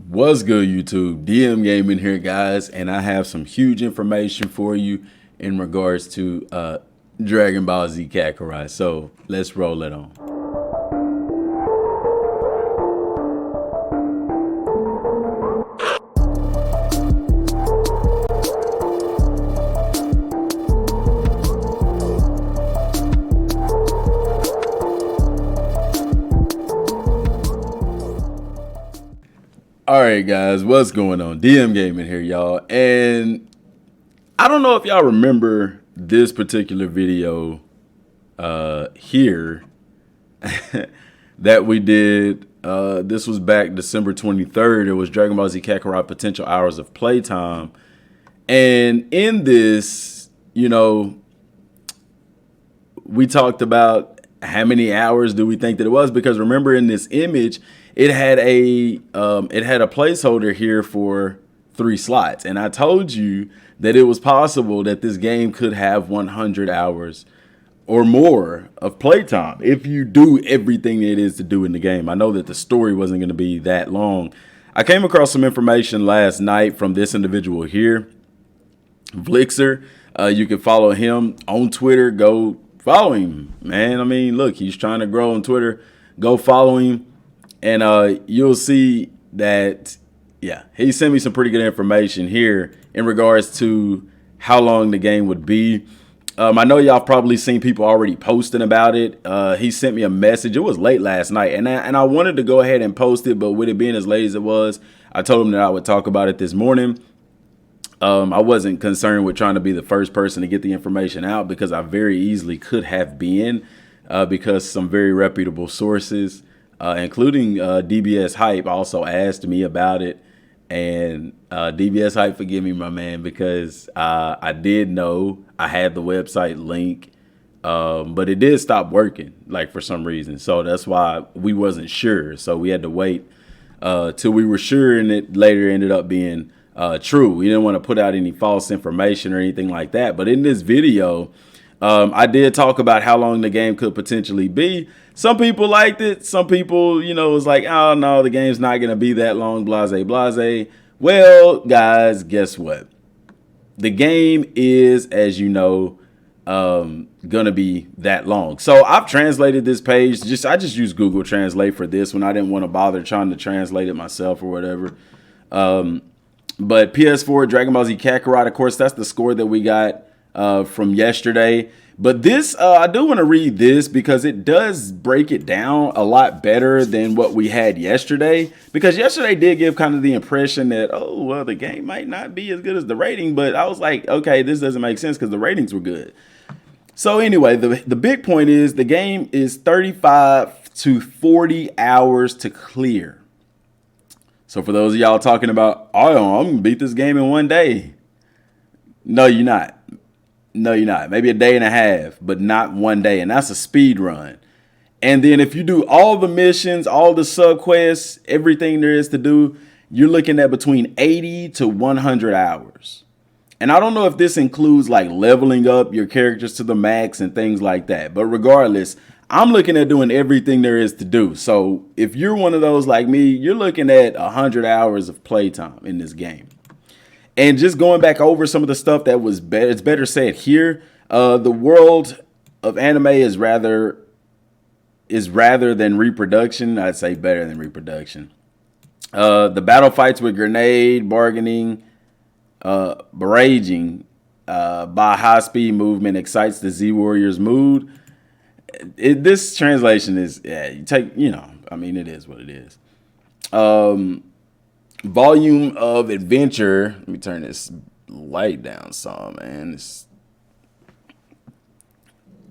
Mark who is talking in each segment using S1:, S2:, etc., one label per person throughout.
S1: What's good, YouTube? Dmgaming here, guys, and I have some huge information for you in regards to Dragon Ball Z Kakarot. So let's roll it on. All right, guys, what's going on? Dmgaming here, y'all. And I don't know if y'all remember this particular video here that we did. This was back December 23rd. It was Dragon Ball Z Kakarot Potential Hours of Playtime. And in this, you know, we talked about how many hours do we think that it was, because remember in this image, it had a placeholder here for 3 slots. And I told you that it was possible that this game could have 100 hours or more of playtime if you do everything it is to do in the game. I know that the story wasn't going to be that long. I came across some information last night from this individual here, Vlixer. You can follow him on Twitter. Go follow him, man. I mean, look, he's trying to grow on Twitter. Go follow him. And you'll see that, yeah, he sent me some pretty good information here in regards to how long the game would be. I know y'all probably seen people already posting about it. He sent me a message. It was late last night, and I wanted to go ahead and post it, but with it being as late as it was, I told him that I would talk about it this morning. I wasn't concerned with trying to be the first person to get the information out, because I very easily could have been, because some very reputable sources, including DBS Hype, also asked me about it. And DBS Hype, forgive me, my man, because I did know I had the website link, but it did stop working, like, for some reason. So that's why we wasn't sure. So we had to wait till we were sure, and it later ended up being true. We didn't want to put out any false information or anything like that. But in this video, I did talk about how long the game could potentially be. Some people liked it. Some people, you know, was like, oh, no, the game's not going to be that long, blase, blase. Well, guys, guess what? The game is, as you know, going to be that long. So I've translated this page. I just used Google Translate for this one. I didn't want to bother trying to translate it myself or whatever. But PS4, Dragon Ball Z Kakarot, of course, that's the score that we got from yesterday. But this, I do want to read this because it does break it down a lot better than what we had yesterday. Because yesterday did give kind of the impression that, oh, well, the game might not be as good as the rating. But I was like, okay, this doesn't make sense because the ratings were good. So anyway, the big point is the game is 35 to 40 hours to clear. So for those of y'all talking about, oh, I'm going to beat this game in one day. No, you're not. No, you're not. Maybe a day and a half, but not one day. And that's a speed run. And then if you do all the missions, all the sub quests, everything there is to do, you're looking at between 80 to 100 hours. And I don't know if this includes like leveling up your characters to the max and things like that. But regardless, I'm looking at doing everything there is to do. So if you're one of those like me, you're looking at 100 hours of playtime in this game. And just going back over some of the stuff that was better, it's better said here. The world of anime is rather than reproduction. I'd say better than reproduction. The battle fights with grenade, bargaining, barraging by high speed movement excites the Z Warrior's mood. This translation is, yeah, I mean, it is what it is. Volume of adventure. Let me turn this light down some, man.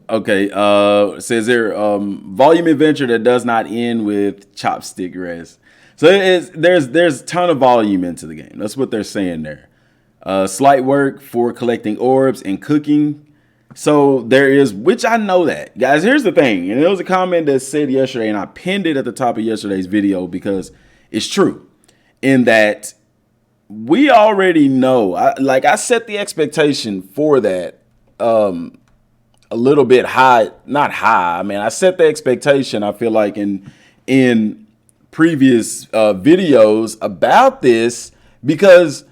S1: Okay, it says there, volume adventure that does not end with chopstick rest. So there's a ton of volume into the game. That's what they're saying there. Slight work for collecting orbs and cooking. So there is, which I know that. Guys, here's the thing. And there was a comment that said yesterday, and I pinned it at the top of yesterday's video because it's true. In that we already know, I set the expectation for that a little bit high, not high. I mean, I set the expectation, I feel like, in previous videos about this, because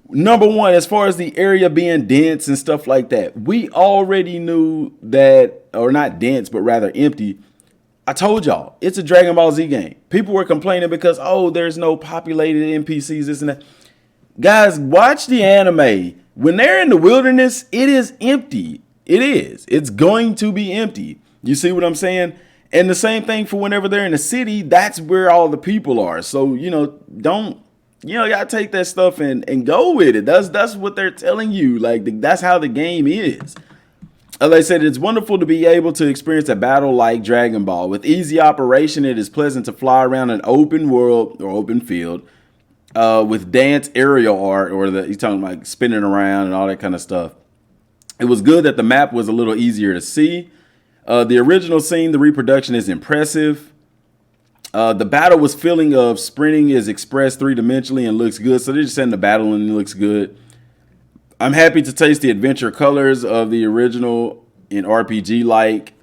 S1: number one, as far as the area being dense and stuff like that, we already knew that, or not dense, but rather empty. I told y'all, it's a Dragon Ball Z game. People were complaining because, oh, there's no populated NPCs, this and that. Guys, watch the anime. When they're in the wilderness, it is empty. It is. It's going to be empty. You see what I'm saying? And the same thing for whenever they're in the city, that's where all the people are. So, don't, gotta take that stuff and go with it. That's what they're telling you. Like, that's how the game is. As I said, it's wonderful to be able to experience a battle like Dragon Ball. With easy operation, it is pleasant to fly around an open world or open field with dance aerial art, or he's talking about spinning around and all that kind of stuff. It was good that the map was a little easier to see. The original scene, the reproduction is impressive. The battle was feeling of sprinting is expressed three-dimensionally and looks good. So they're just saying the battle and it looks good. I'm happy to taste the adventure colors of the original in RPG-like.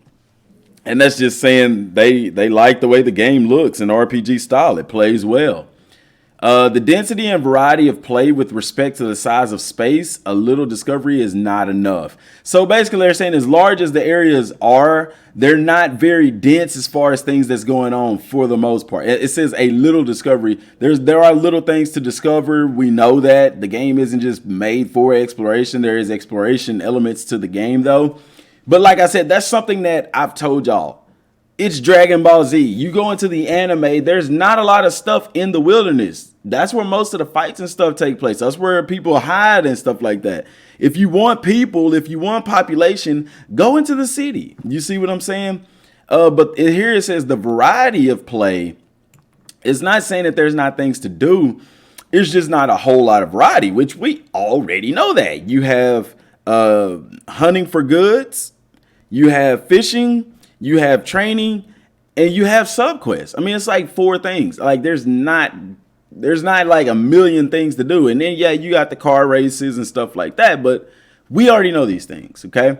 S1: And that's just saying they like the way the game looks in RPG style. It plays well. The density and variety of play with respect to the size of space, a little discovery is not enough. So basically they're saying as large as the areas are, they're not very dense as far as things that's going on for the most part. It says a little discovery. There are little things to discover. We know that the game isn't just made for exploration. There is exploration elements to the game though. But like I said, that's something that I've told y'all. It's Dragon Ball Z. You go into the anime, there's not a lot of stuff in the wilderness. That's where most of the fights and stuff take place. That's where people hide and stuff like that. If you want people, if you want population, go into the city. You see what I'm saying? But here it says the variety of play. It's not saying that there's not things to do. It's just not a whole lot of variety, which we already know that. You have hunting for goods. You have fishing. You have training, and you have subquests. I mean, it's like 4 things. Like there's not like a million things to do. And then, yeah, you got the car races and stuff like that, but we already know these things, okay?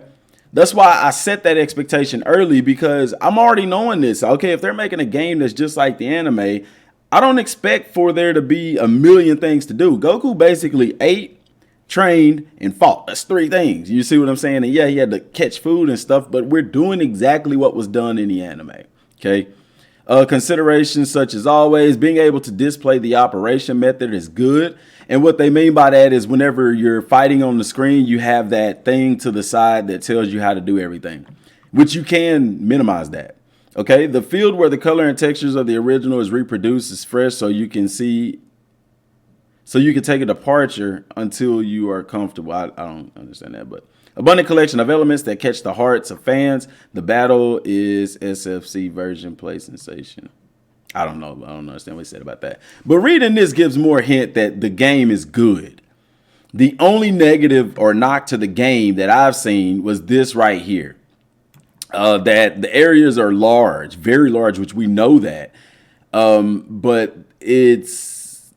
S1: That's why I set that expectation early, because I'm already knowing this. Okay, if they're making a game that's just like the anime, I don't expect for there to be a million things to do. Goku basically ate, trained, and fought. That's 3 things. You see what I'm saying? And yeah, he had to catch food and stuff, but we're doing exactly what was done in the anime. Okay. Considerations such as always, being able to display the operation method is good. And what they mean by that is whenever you're fighting on the screen, you have that thing to the side that tells you how to do everything, which you can minimize that. Okay. The field where the color and textures of the original is reproduced is fresh, so you can see. So you can take a departure until you are comfortable. I don't understand that, but abundant collection of elements that catch the hearts of fans. The battle is SFC version play sensation. I don't know. I don't understand what he said about that. But reading this gives more hint that the game is good. The only negative or knock to the game that I've seen was this right here. That the areas are large, very large, which we know that. But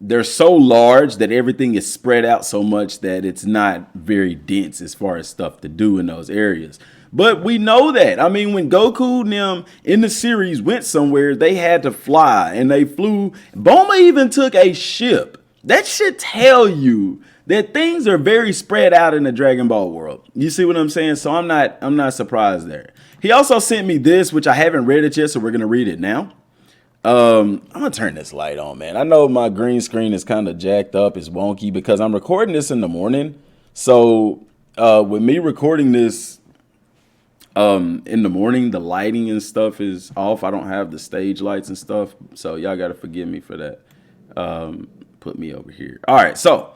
S1: they're so large that everything is spread out so much that it's not very dense as far as stuff to do in those areas. But we know that. I mean, when Goku and them in the series went somewhere, they had to fly and they flew. Bulma even took a ship. That should tell you that things are very spread out in the Dragon Ball world. You see what I'm saying? So I'm not surprised there. He also sent me this, which I haven't read it yet, so we're going to read it now. I'm gonna turn this light on, man. I know my green screen is kind of jacked up, it's wonky because I'm recording this in the morning. So with me recording this in the morning, the lighting and stuff is off. I don't have the stage lights and stuff, so y'all gotta forgive me for that. Put me over here. All right, so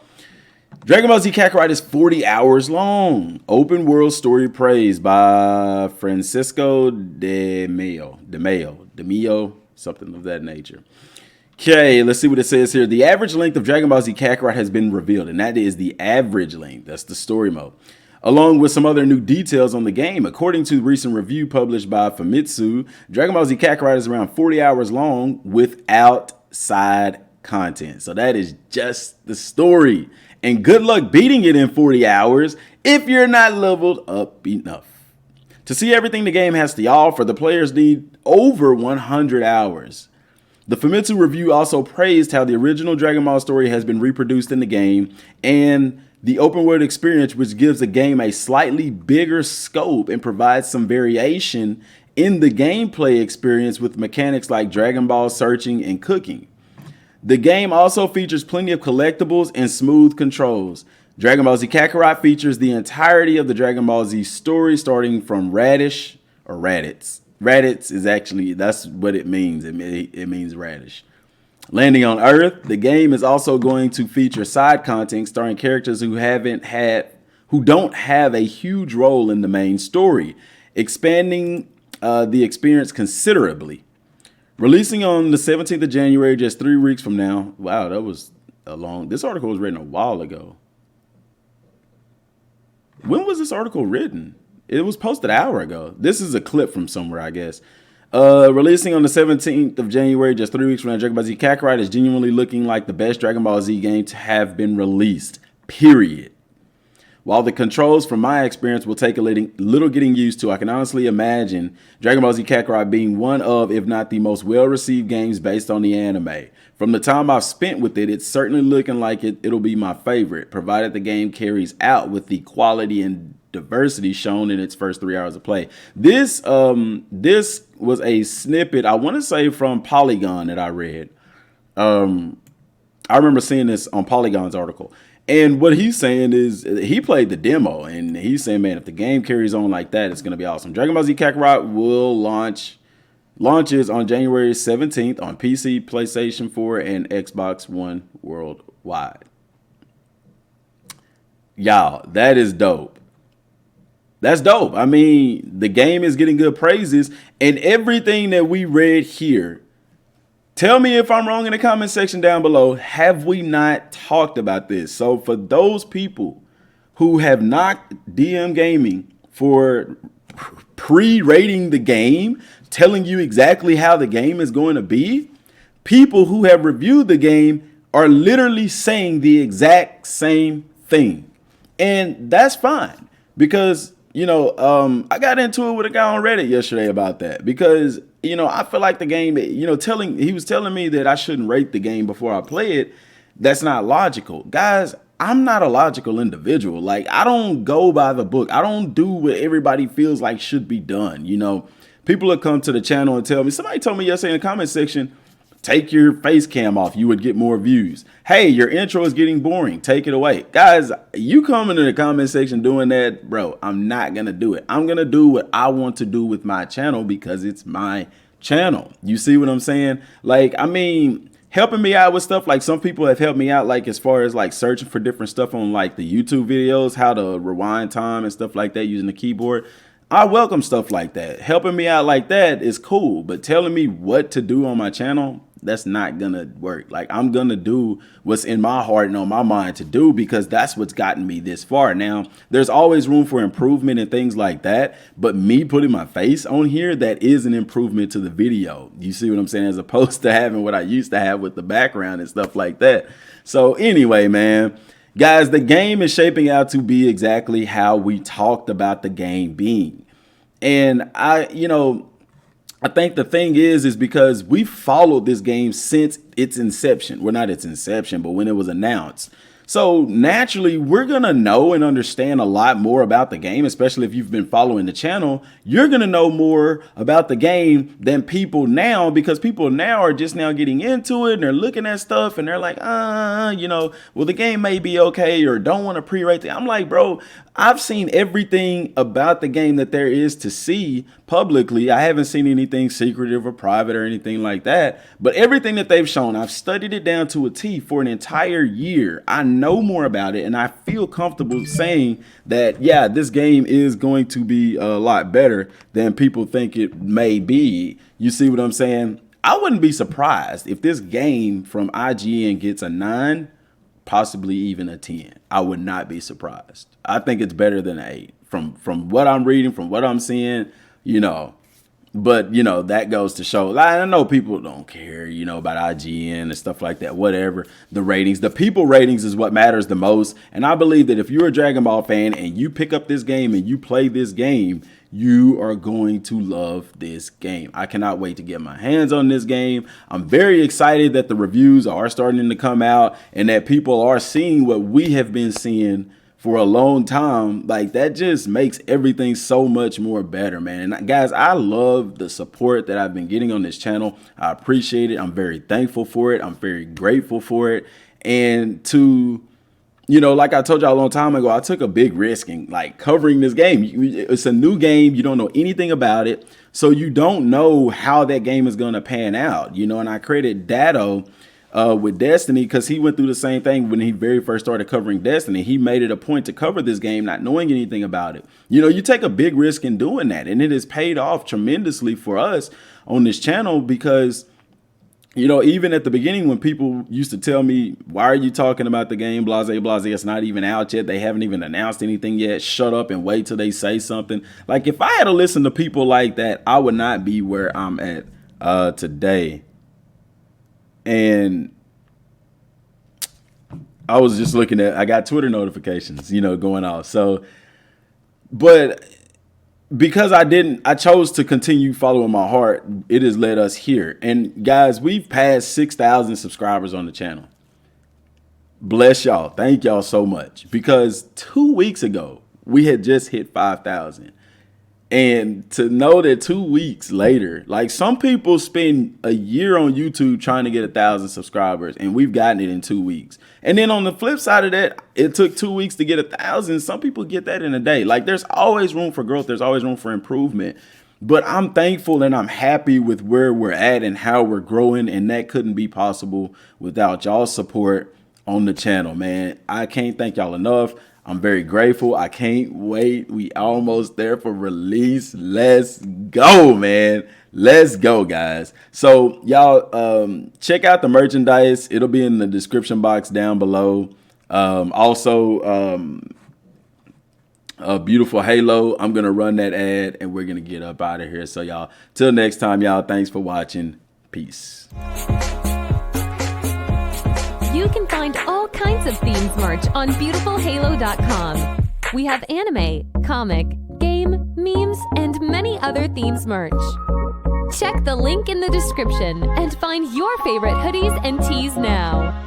S1: Dragon Ball Z Kakarot is 40 hours long. Open world story praised by Francisco de Mayo, something of that nature. Okay, let's see what it says here. The average length of Dragon Ball Z Kakarot has been revealed, and that is the average length. That's the story mode, along with some other new details on the game. According to the recent review published by Famitsu, Dragon Ball Z Kakarot is around 40 hours long without side content. So that is just the story. And good luck beating it in 40 hours if you're not leveled up enough. To see everything the game has to offer, the players need over 100 hours. The Famitsu review also praised how the original Dragon Ball story has been reproduced in the game and the open world experience, which gives the game a slightly bigger scope and provides some variation in the gameplay experience with mechanics like Dragon Ball searching and cooking. The game also features plenty of collectibles and smooth controls. Dragon Ball Z Kakarot features the entirety of the Dragon Ball Z story, starting from Radish or Raditz. Raditz is actually, that's what it means. It means radish. Landing on Earth, the game is also going to feature side content starring characters who don't have a huge role in the main story, expanding the experience considerably. Releasing on the 17th of January, just 3 weeks from now. Wow, that was this article was written a while ago. When was this article written? It was posted an hour ago. This is a clip from somewhere, I guess. Releasing on the 17th of January, just 3 weeks from now, Dragon Ball Z Kakarot is genuinely looking like the best Dragon Ball Z game to have been released, period. While the controls, from my experience, will take a little getting used to, I can honestly imagine Dragon Ball Z Kakarot being one of, if not the most well-received games based on the anime. From the time I've spent with it, it's certainly looking like it'll be my favorite, provided the game carries out with the quality and diversity shown in its first 3 hours of play. This was a snippet, I want to say, from Polygon that I read. I remember seeing this on Polygon's article. And what he's saying is he played the demo, and he's saying, man, if the game carries on like that, it's going to be awesome. Dragon Ball Z Kakarot will launches on January 17th on PC, PlayStation 4, and Xbox One worldwide. Y'all, that is dope. That's dope. I mean, the game is getting good praises, and everything that we read here, tell me if I'm wrong in the comment section down below. Have we not talked about this? So for those people who have knocked Dmgaming for pre-rating the game, telling you exactly how the game is going to be, people who have reviewed the game are literally saying the exact same thing. And that's fine, because I got into it with a guy on Reddit yesterday about that, because, I feel like the game, he was telling me that I shouldn't rate the game before I play it. That's not logical. Guys, I'm not a logical individual. Like, I don't go by the book. I don't do what everybody feels like should be done. People will come to the channel and tell me, somebody told me yesterday in the comment section, take your face cam off, you would get more views. Hey, your intro is getting boring, take it away. Guys, you come into the comment section doing that, bro, I'm not gonna do it. I'm gonna do what I want to do with my channel because it's my channel. You see what I'm saying? Like, I mean, helping me out with stuff, like some people have helped me out, like as far as like searching for different stuff on like the YouTube videos, how to rewind time and stuff like that using the keyboard. I welcome stuff like that. Helping me out like that is cool, but telling me what to do on my channel, that's not gonna work. Like, I'm gonna do what's in my heart and on my mind to do, because that's what's gotten me this far. Now, there's always room for improvement and things like that, but me putting my face on here, that is an improvement to the video. You see what I'm saying? As opposed to having what I used to have with the background and stuff like that. So anyway, man, guys, the game is shaping out to be exactly how we talked about the game being. And I think the thing is because we followed this game since its inception. Well, not its inception, but when it was announced. So naturally, we're going to know and understand a lot more about the game, especially if you've been following the channel. You're going to know more about the game than people now, because people now are just now getting into it and they're looking at stuff and they're like, well, the game may be okay, or don't want to pre-rate it. I'm like, bro, I've seen everything about the game that there is to see publicly. I haven't seen anything secretive or private or anything like that, but everything that they've shown, I've studied it down to a T for an entire year. I know more about it, and I feel comfortable saying that, yeah, this game is going to be a lot better than people think it may be. You see what I'm saying? I wouldn't be surprised if this game from IGN gets a 9, possibly even a 10. I would not be surprised. I think it's better than an 8 from what I'm reading, from what I'm seeing, But, that goes to show, I know people don't care, about IGN and stuff like that, whatever. The ratings, the people ratings is what matters the most. And I believe that if you're a Dragon Ball fan and you pick up this game and you play this game, you are going to love this game. I cannot wait to get my hands on this game. I'm very excited that the reviews are starting to come out and that people are seeing what we have been seeing for a long time. Like, that just makes everything so much more better, man. And guys, I love the support that I've been getting on this channel. I appreciate it. I'm very thankful for it. I'm very grateful for it. And to, you know, like I told y'all a long time ago, I took a big risk in like covering this game. It's a new game. You don't know anything about it. So you don't know how that game is going to pan out, you know, and I created Dado with Destiny because he went through the same thing when he very first started covering Destiny. He made it a point to cover this game not knowing anything about it. You know, you take a big risk in doing that, and it has paid off tremendously for us on this channel because, you know, even at the beginning when people used to tell me, why are you talking about the game, blase, it's not even out yet, they haven't even announced anything yet, shut up and wait till they say something. Like, if I had to listen to people like that, I would not be where I'm at today. And I was just looking at, I got Twitter notifications, you know, going off. So, but because I chose to continue following my heart, it has led us here. And guys, we've passed 6,000 subscribers on the channel. Bless y'all. Thank y'all so much. Because 2 weeks ago, we had just hit 5,000. And to know that 2 weeks later, like, some people spend a year on YouTube trying to get 1,000 subscribers, and we've gotten it in 2 weeks. And then on the flip side of that, it took 2 weeks to get 1,000. Some people get that in a day. Like, there's always room for growth. There's always room for improvement. But I'm thankful and I'm happy with where we're at and how we're growing. And that couldn't be possible without y'all's support on the channel, man. I can't thank y'all enough. I'm very grateful. I can't wait. We almost there for release. Let's go, man. Let's go, guys. So y'all check out the merchandise. It'll be in the description box down below. Also, a beautiful halo. I'm going to run that ad and we're going to get up out of here. So y'all, till next time, y'all, thanks for watching. Peace.
S2: You can find all kinds of themes merch on beautifulhalo.com. We have anime, comic, game, memes, and many other themes merch. Check the link in the description and find your favorite hoodies and tees now.